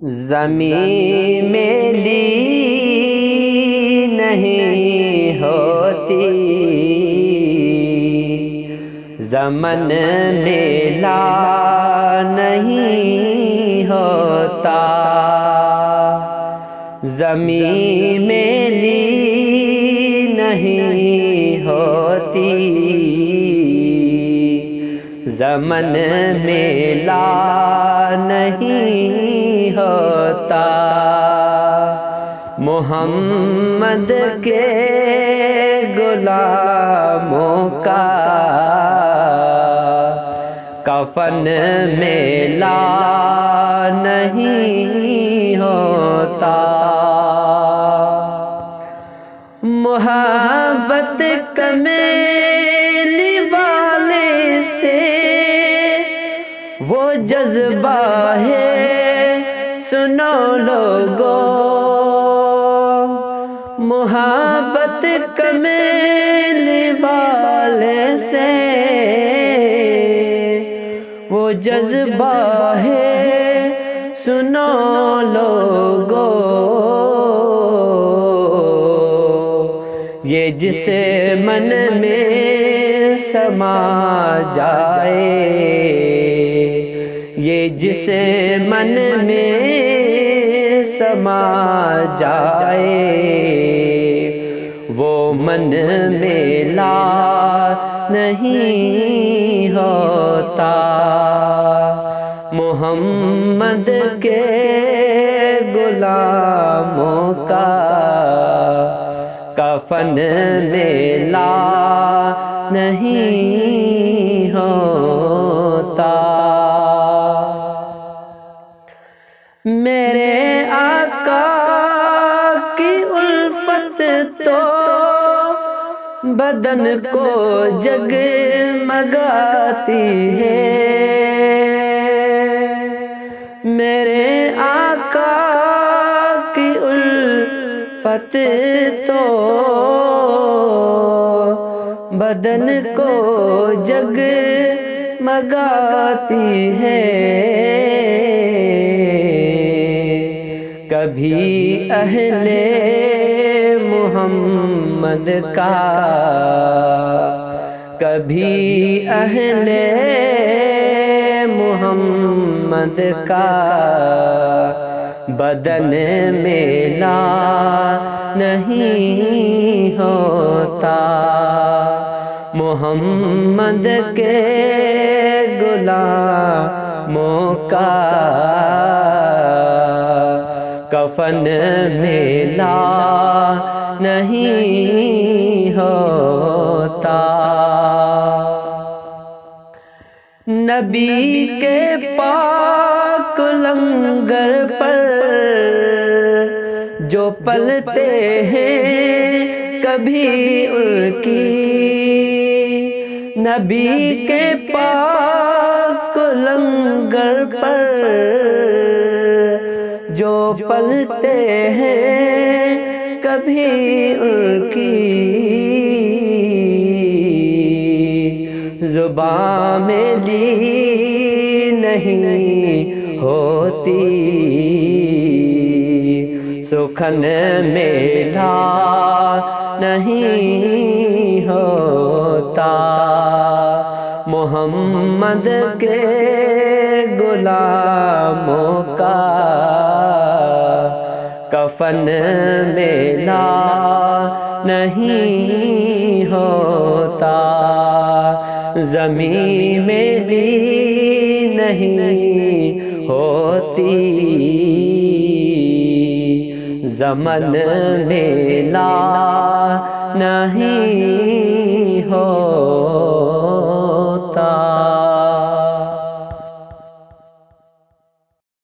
زمین میلی نہیں ہوتی، زمن میلا نہیں ہوتا، زمین میلی نہیں ہوتی، زمن میلا نہیں ہوتا۔ محمد کے غلاموں کا کفن میلا نہیں ہوتا۔ محبت کا میلے والے سے وہ جذبہ ہے، سنو لوگو، محبت کا میلے والے سے وہ جذبہ ہے، سنو لوگو، یہ جس من میں سما جائے، یہ جس من میں سما جائے، وہ من میلا نہیں ہوتا۔ محمد کے غلاموں کا کفن میلا نہیں ہوتا۔ میرے آقا کی الفت تو بدن کو جگمگاتی ہے، میرے آقا کی الفت تو بدن کو جگمگاتی ہے۔ کبھی اہل محمد کا، کبھی اہل محمد کا بدن میلا نہیں ہوتا۔ محمد کے غلاموں کا کفن میلا نہیں ہوتا۔ نبی کے پاک لنگر پر جو پلتے ہیں کبھی ان کی، نبی کے پاک لنگر پر جو پلتے ہیں کبھی ان کی، زباں میلی نہیں ہوتی، سخن میلا نہیں ہوتا۔ محمد کے غلاموں کا کفن میلا نہیں ہوتا، زمین میلی نہیں ہوتی، زمن میلا نہیں ہوتا۔